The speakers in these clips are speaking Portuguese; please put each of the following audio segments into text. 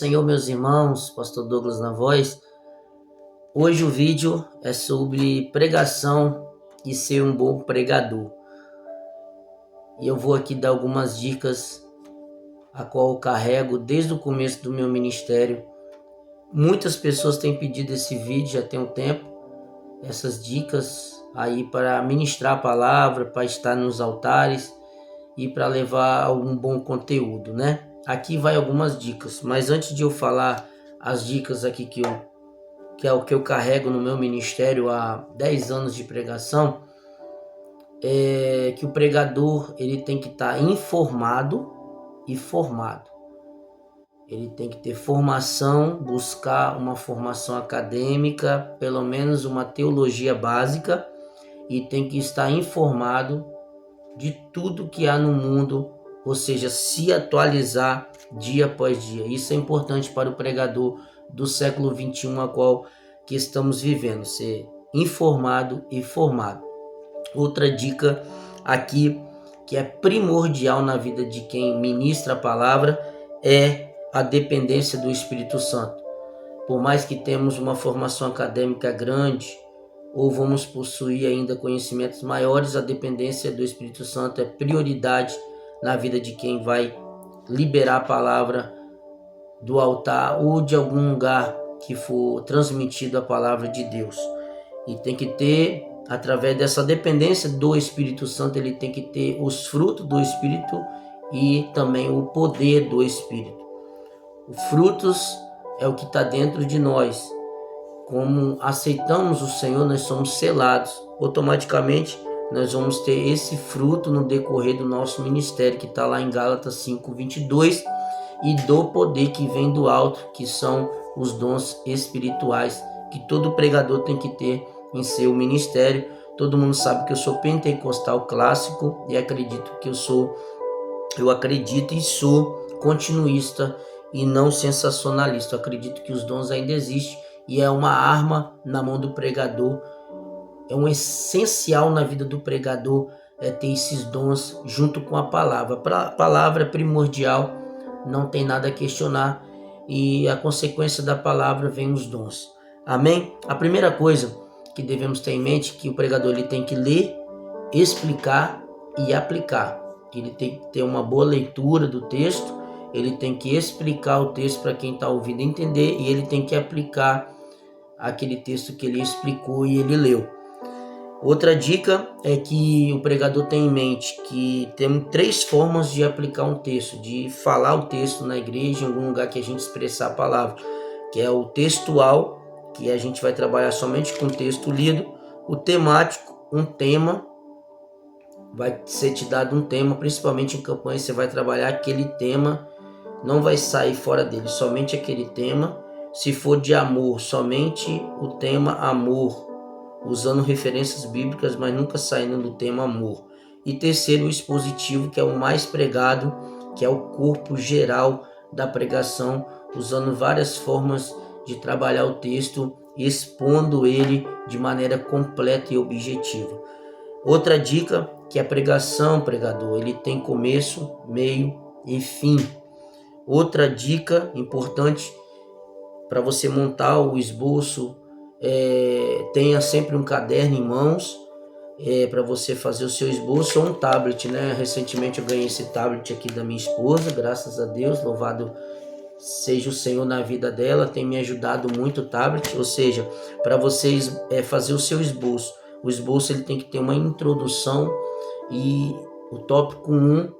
Senhor, meus irmãos, Pastor Douglas na voz. Hoje o vídeo é sobre pregação e ser um bom pregador. E eu vou aqui dar algumas dicas a qual eu carrego desde o começo do meu ministério. Muitas pessoas têm pedido esse vídeo já tem um tempo, essas dicas aí para ministrar a palavra, para estar nos altares e para levar algum bom conteúdo, né? Aqui vai algumas dicas, mas antes de eu falar as dicas aqui que é o que eu carrego no meu ministério há 10 anos de pregação, é que o pregador ele tem que estar informado e formado. Ele tem que ter formação, buscar uma formação acadêmica, pelo menos uma teologia básica, e tem que estar informado de tudo que há no mundo, ou seja, se atualizar dia após dia. Isso é importante para o pregador do século XXI, a qual que estamos vivendo, ser informado e formado. Outra dica aqui que é primordial na vida de quem ministra a palavra é a dependência do Espírito Santo. Por mais que temos uma formação acadêmica grande, ou vamos possuir ainda conhecimentos maiores, a dependência do Espírito Santo é prioridade na vida de quem vai liberar a palavra do altar ou de algum lugar que for transmitido a palavra de Deus. E tem que ter, através dessa dependência do Espírito Santo, ele tem que ter os frutos do Espírito e também o poder do Espírito. Os frutos é o que está dentro de nós. Como aceitamos o Senhor, nós somos selados. Automaticamente, nós vamos ter esse fruto no decorrer do nosso ministério, que está lá em Gálatas 5:22, e do poder que vem do alto, que são os dons espirituais, que todo pregador tem que ter em seu ministério. Todo mundo sabe que eu sou pentecostal clássico e acredito e sou continuista e não sensacionalista. Eu acredito que os dons ainda existem e é uma arma na mão do pregador. É um essencial na vida do pregador ter esses dons junto com a palavra. A palavra é primordial, não tem nada a questionar, e a consequência da palavra vem os dons. Amém? A primeira coisa que devemos ter em mente é que o pregador ele tem que ler, explicar e aplicar. Ele tem que ter uma boa leitura do texto, ele tem que explicar o texto para quem está ouvindo entender, e ele tem que aplicar aquele texto que ele explicou e ele leu. Outra dica é que o pregador tem em mente que temos 3 formas de aplicar um texto, de falar o texto na igreja, em algum lugar que a gente expressar a palavra, que é o textual, que a gente vai trabalhar somente com o texto lido, o temático, um tema, vai ser te dado um tema, principalmente em campanha, você vai trabalhar aquele tema, não vai sair fora dele, somente aquele tema. Se for de amor, somente o tema amor, usando referências bíblicas, mas nunca saindo do tema amor. E terceiro, o expositivo, que é o mais pregado, que é o corpo geral da pregação, usando várias formas de trabalhar o texto, expondo ele de maneira completa e objetiva. Outra dica, que a pregador, ele tem começo, meio e fim. Outra dica importante para você montar o esboço, tenha sempre um caderno em mãos, para você fazer o seu esboço, ou um tablet, né? Recentemente eu ganhei esse tablet aqui da minha esposa, graças a Deus, louvado seja o Senhor na vida dela, tem me ajudado muito o tablet, ou seja, para vocês fazer o seu esboço. O esboço ele tem que ter uma introdução e o tópico 1,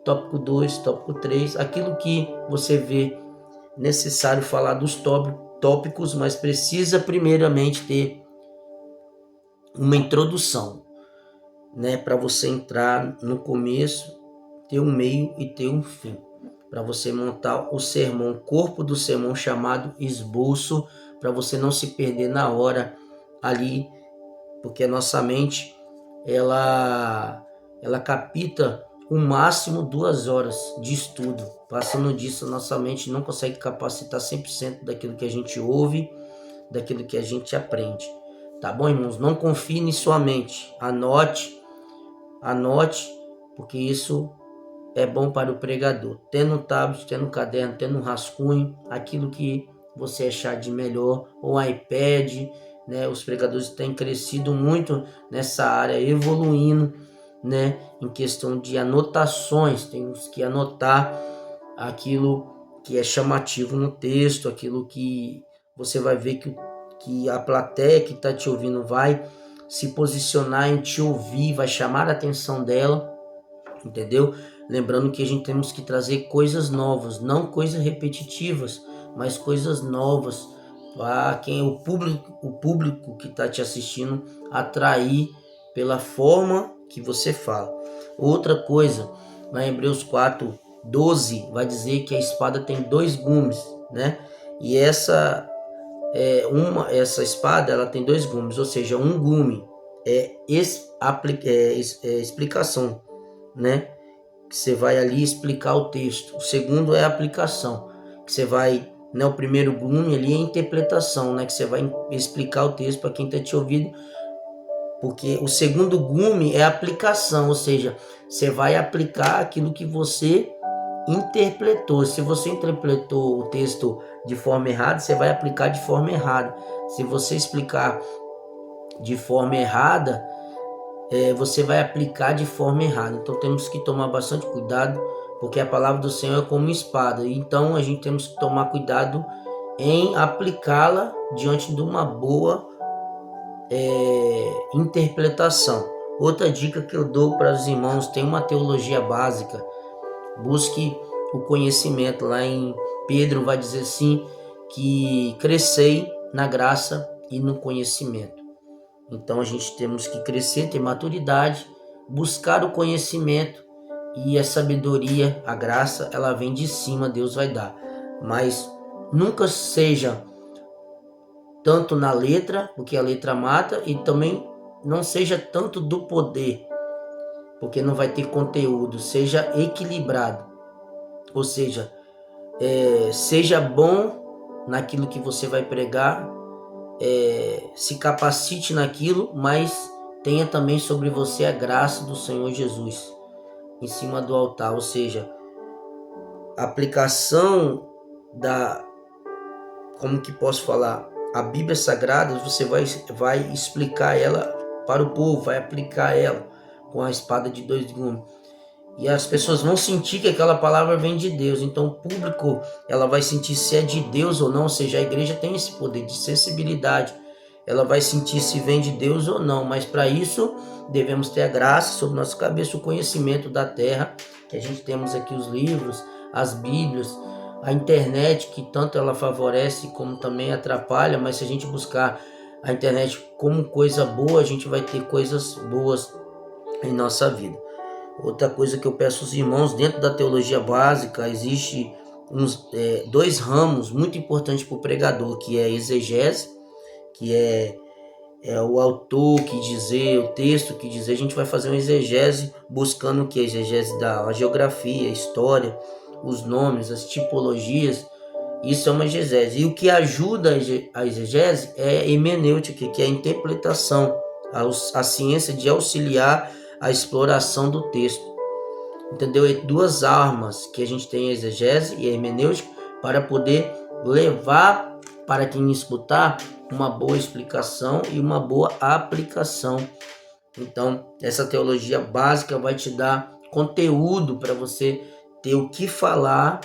tópico 2, tópico 3, aquilo que você vê necessário falar dos tópicos, mas precisa primeiramente ter uma introdução, né, para você entrar no começo, ter um meio e ter um fim, para você montar o sermão, o corpo do sermão chamado esboço, para você não se perder na hora ali, porque a nossa mente ela capta o máximo 2 horas de estudo. Passando disso, nossa mente não consegue capacitar 100% daquilo que a gente ouve, daquilo que a gente aprende. Tá bom, irmãos? Não confie em sua mente. Anote, porque isso é bom para o pregador. Tendo um tablet, tendo um caderno, tendo um rascunho, aquilo que você achar de melhor, ou iPad, né? Os pregadores têm crescido muito nessa área, evoluindo, né? Em questão de anotações, temos que anotar aquilo que é chamativo no texto, aquilo que você vai ver que a plateia que está te ouvindo vai se posicionar em te ouvir, vai chamar a atenção dela, entendeu? Lembrando que a gente temos que trazer coisas novas, não coisas repetitivas, mas coisas novas para quem o público que está te assistindo atrair pela forma que você fala. Outra coisa, lá em Hebreus 4:12 vai dizer que a espada tem 2 gumes, né? E essa espada ela tem 2 gumes, ou seja, um gume é explicação, né? Que você vai ali explicar o texto. O segundo é a aplicação, que você vai, né, o primeiro gume ali é a interpretação, né, que você vai explicar o texto para quem está te ouvindo, porque o segundo gume é a aplicação, ou seja, você vai aplicar aquilo que você interpretou. Se você interpretou o texto de forma errada, você vai aplicar de forma errada. Se você explicar de forma errada, você vai aplicar de forma errada. Então temos que tomar bastante cuidado, porque a palavra do Senhor é como espada. Então a gente temos que tomar cuidado em aplicá-la diante de uma boa interpretação. Outra dica que eu dou para os irmãos, tem uma teologia básica, busque o conhecimento. Lá em Pedro vai dizer assim, que crescei na graça e no conhecimento. Então a gente temos que crescer, ter maturidade, buscar o conhecimento, e a sabedoria, a graça, ela vem de cima, Deus vai dar. Mas nunca seja tanto na letra, porque a letra mata, e também não seja tanto do poder, porque não vai ter conteúdo. Seja equilibrado, ou seja, seja bom naquilo que você vai pregar, se capacite naquilo, mas tenha também sobre você a graça do Senhor Jesus em cima do altar, ou seja, a aplicação como que posso falar, a Bíblia Sagrada, você vai explicar ela para o povo, vai aplicar ela com a espada de 2 gumes. E as pessoas vão sentir que aquela palavra vem de Deus. Então o público, ela vai sentir se é de Deus ou não. Ou seja, a igreja tem esse poder de sensibilidade. Ela vai sentir se vem de Deus ou não. Mas para isso, devemos ter a graça sobre nossa cabeça, o conhecimento da terra, que a gente temos aqui os livros, as Bíblias, a internet, que tanto ela favorece como também atrapalha. Mas se a gente buscar a internet como coisa boa, a gente vai ter coisas boas em nossa vida. Outra coisa que eu peço aos irmãos, dentro da teologia básica, existe 2 ramos muito importantes para o pregador, que é a exegese, que é o autor que dizer, o texto que dizer. A gente vai fazer uma exegese buscando o que? A exegese da geografia, a história, os nomes, as tipologias. Isso é uma exegese. E o que ajuda a exegese é a hermenêutica, que é a interpretação, a ciência de auxiliar a exploração do texto. Entendeu? E 2 armas que a gente tem, a exegese e a hermenêutica, para poder levar para quem escutar uma boa explicação e uma boa aplicação. Então, essa teologia básica vai te dar conteúdo para você ter o que falar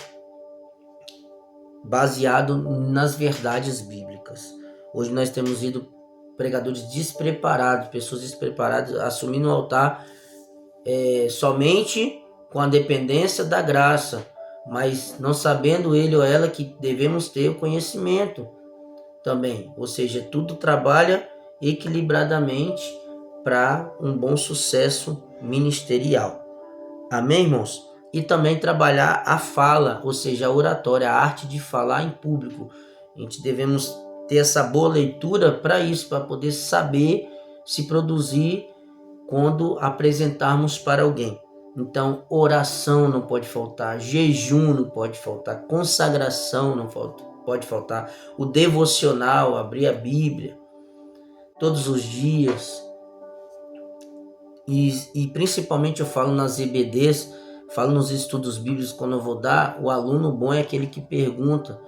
baseado nas verdades bíblicas. Hoje nós temos ido pregadores despreparados, pessoas despreparadas, assumindo o altar somente com a dependência da graça, mas não sabendo ele ou ela que devemos ter o conhecimento também. Ou seja, tudo trabalha equilibradamente para um bom sucesso ministerial. Amém, irmãos? E também trabalhar a fala, ou seja, a oratória, a arte de falar em público. A gente devemos ter essa boa leitura para isso, para poder saber se produzir quando apresentarmos para alguém. Então, oração não pode faltar, jejum não pode faltar, consagração não pode faltar, o devocional, abrir a Bíblia todos os dias. E principalmente eu falo nas EBDs, falo nos estudos bíblicos, quando eu vou dar, o aluno bom é aquele que pergunta,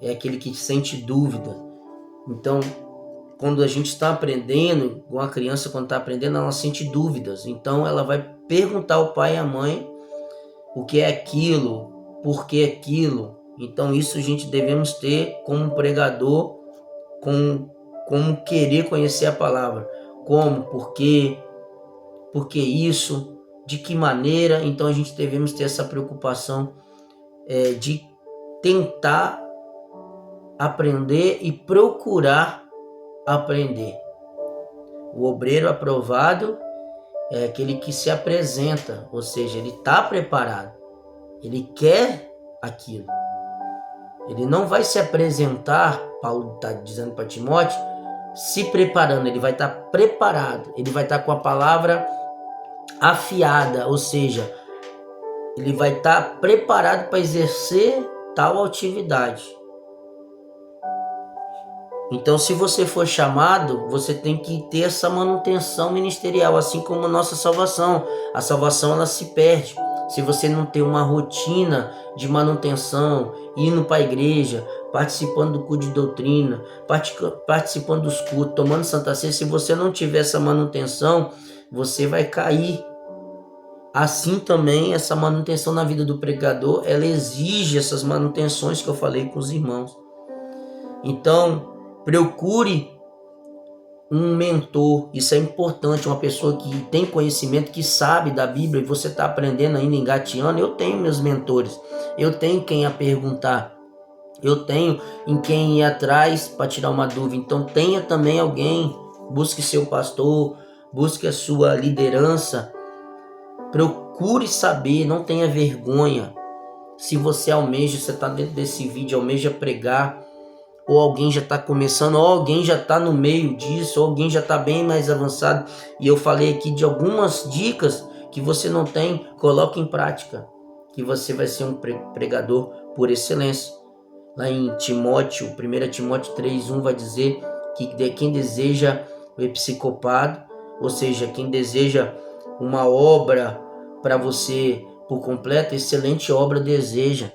é aquele que sente dúvida. Então, quando a gente está aprendendo, uma criança quando está aprendendo, ela sente dúvidas. Então, ela vai perguntar ao pai e à mãe o que é aquilo, por que aquilo. Então, isso a gente devemos ter como pregador, como querer conhecer a palavra. Como, por que isso, de que maneira. Então, a gente devemos ter essa preocupação de tentar aprender e procurar aprender. O obreiro aprovado é aquele que se apresenta, ou seja, ele está preparado, ele quer aquilo. Ele não vai se apresentar, Paulo está dizendo para Timóteo, se preparando, ele vai estar preparado, ele vai estar com a palavra afiada, ou seja, ele vai estar preparado para exercer tal atividade. Então, se você for chamado, você tem que ter essa manutenção ministerial, assim como a nossa salvação. A salvação, ela se perde. Se você não tem uma rotina de manutenção, indo para a igreja, participando do culto de doutrina, participando dos cultos, tomando Santa Ceia, se você não tiver essa manutenção, você vai cair. Assim também, essa manutenção na vida do pregador, ela exige essas manutenções que eu falei com os irmãos. Então, procure um mentor, isso é importante, uma pessoa que tem conhecimento, que sabe da Bíblia e você está aprendendo ainda, engateando. Eu tenho meus mentores, eu tenho quem a perguntar, eu tenho em quem ir atrás para tirar uma dúvida. Então tenha também alguém, busque seu pastor, busque a sua liderança, procure saber, não tenha vergonha. Se você almeja, você está dentro desse vídeo, almeja pregar, ou alguém já está começando, ou alguém já está no meio disso, ou alguém já está bem mais avançado, e eu falei aqui de algumas dicas que você não tem, coloque em prática, que você vai ser um pregador por excelência. Lá em Timóteo, 1 Timóteo 3:1 vai dizer que quem deseja o episcopado, ou seja, quem deseja uma obra para você por completo, excelente obra deseja.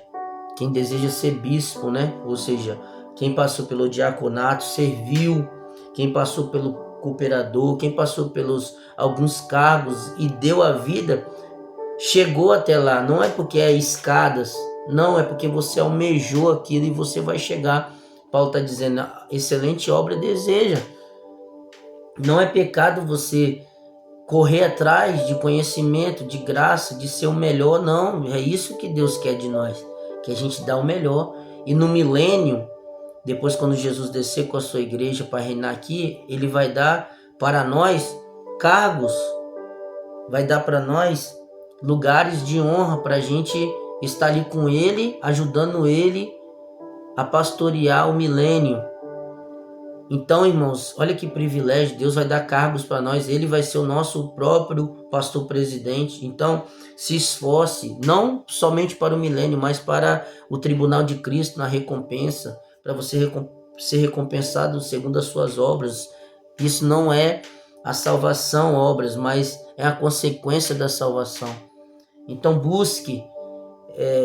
Quem deseja ser bispo, né? Ou seja, quem passou pelo diaconato, serviu, quem passou pelo cooperador, quem passou pelos alguns cargos e deu a vida, chegou até lá. Não é porque é escadas, não, é porque você almejou aquilo e você vai chegar. Paulo está dizendo, excelente obra deseja. Não é pecado você correr atrás de conhecimento, de graça, de ser o melhor, não. É isso que Deus quer de nós, que a gente dá o melhor. E no milênio, depois quando Jesus descer com a sua igreja para reinar aqui, ele vai dar para nós cargos, vai dar para nós lugares de honra para a gente estar ali com ele, ajudando ele a pastorear o milênio. Então, irmãos, olha que privilégio, Deus vai dar cargos para nós, ele vai ser o nosso próprio pastor presidente. Então, se esforce, não somente para o milênio, mas para o tribunal de Cristo na recompensa, para você ser recompensado segundo as suas obras. Isso não é a salvação, obras, mas é a consequência da salvação. Então, busque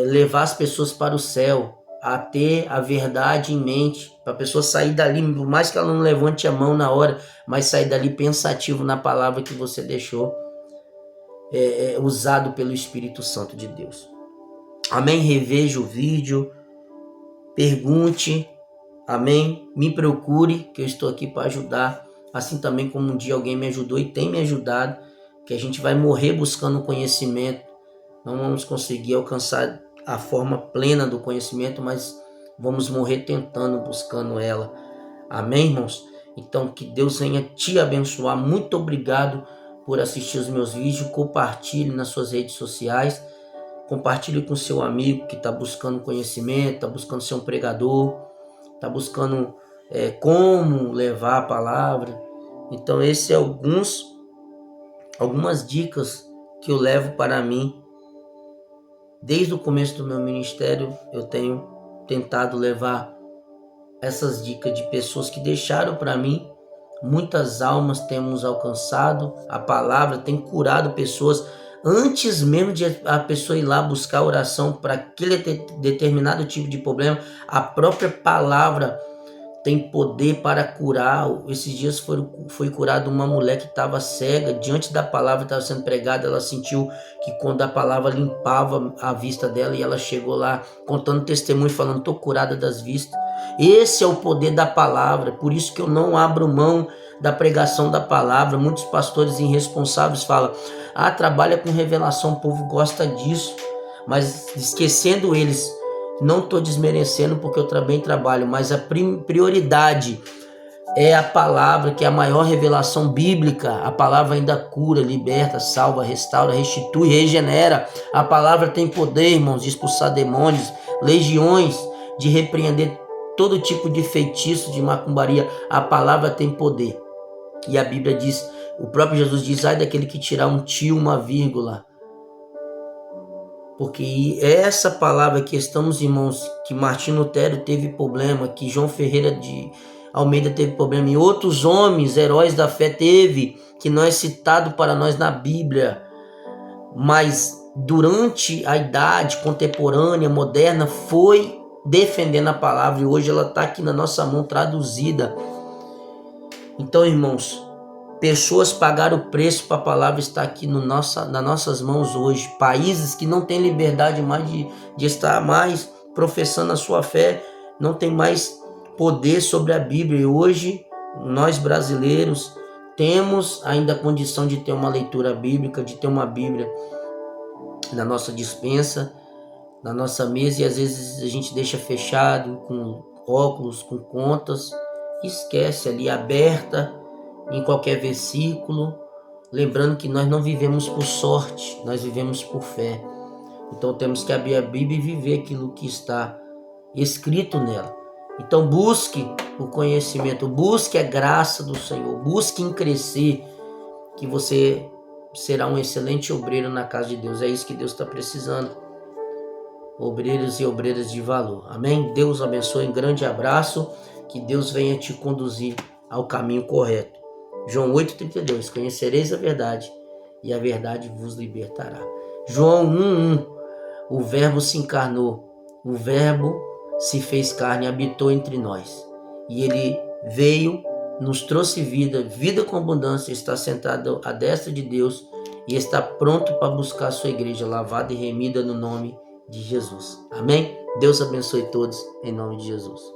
levar as pessoas para o céu, a ter a verdade em mente, para a pessoa sair dali, por mais que ela não levante a mão na hora, mas sair dali pensativo na palavra que você deixou, usado pelo Espírito Santo de Deus. Amém? Reveja o vídeo, pergunte, amém? Me procure, que eu estou aqui para ajudar, assim também como um dia alguém me ajudou e tem me ajudado, que a gente vai morrer buscando conhecimento, não vamos conseguir alcançar a forma plena do conhecimento, mas vamos morrer tentando, buscando ela. Amém, irmãos? Então, que Deus venha te abençoar. Muito obrigado por assistir os meus vídeos. Compartilhe nas suas redes sociais. Compartilhe com seu amigo que está buscando conhecimento, está buscando ser um pregador, está buscando como levar a palavra. Então, esses são algumas dicas que eu levo para mim. Desde o começo do meu ministério, eu tenho tentado levar essas dicas de pessoas que deixaram para mim. Muitas almas temos alcançado, a palavra tem curado pessoas Antes mesmo de a pessoa ir lá buscar oração para aquele determinado tipo de problema, a própria palavra tem poder para curar. Esses dias foi curada uma mulher que estava cega, diante da palavra que estava sendo pregada, ela sentiu que quando a palavra limpava a vista dela, e ela chegou lá contando testemunho, falando, estou curada das vistas. Esse é o poder da palavra, por isso que eu não abro mão da pregação da palavra. Muitos pastores irresponsáveis falam, trabalha com revelação, o povo gosta disso, mas esquecendo eles, não estou desmerecendo porque eu também trabalho, mas a prioridade é a palavra, que é a maior revelação bíblica. A palavra ainda cura, liberta, salva, restaura, restitui, regenera. A palavra tem poder, irmãos, de expulsar demônios, legiões, de repreender todo tipo de feitiço, de macumbaria. A palavra tem poder. E a Bíblia diz, o próprio Jesus diz, ai daquele que tirar um tio, uma vírgula. Porque é essa palavra que estamos, irmãos, que Martinho Lutero teve problema, que João Ferreira de Almeida teve problema, e outros homens, heróis da fé teve, que não é citado para nós na Bíblia, mas durante a idade contemporânea, moderna, foi defendendo a palavra, e hoje ela está aqui na nossa mão traduzida. Então, irmãos, pessoas pagaram o preço para a palavra estar aqui nas nossas mãos hoje. Países que não têm liberdade mais de estar mais professando a sua fé, não tem mais poder sobre a Bíblia. E hoje, nós brasileiros temos ainda a condição de ter uma leitura bíblica, de ter uma Bíblia na nossa despensa, na nossa mesa, e às vezes a gente deixa fechado, com óculos, com contas, esquece ali, aberta em qualquer versículo, lembrando que nós não vivemos por sorte, nós vivemos por fé. Então temos que abrir a Bíblia e viver aquilo que está escrito nela. Então busque o conhecimento, busque a graça do Senhor, busque em crescer, que você será um excelente obreiro na casa de Deus. É isso que Deus está precisando, obreiros e obreiras de valor. Amém? Deus abençoe, um grande abraço, que Deus venha te conduzir ao caminho correto. João 8,32, conhecereis a verdade, e a verdade vos libertará. João 1,1, o verbo se encarnou, o verbo se fez carne e habitou entre nós. E ele veio, nos trouxe vida, vida com abundância, está sentado à destra de Deus e está pronto para buscar a sua igreja, lavada e remida no nome de Jesus. Amém? Deus abençoe todos, em nome de Jesus.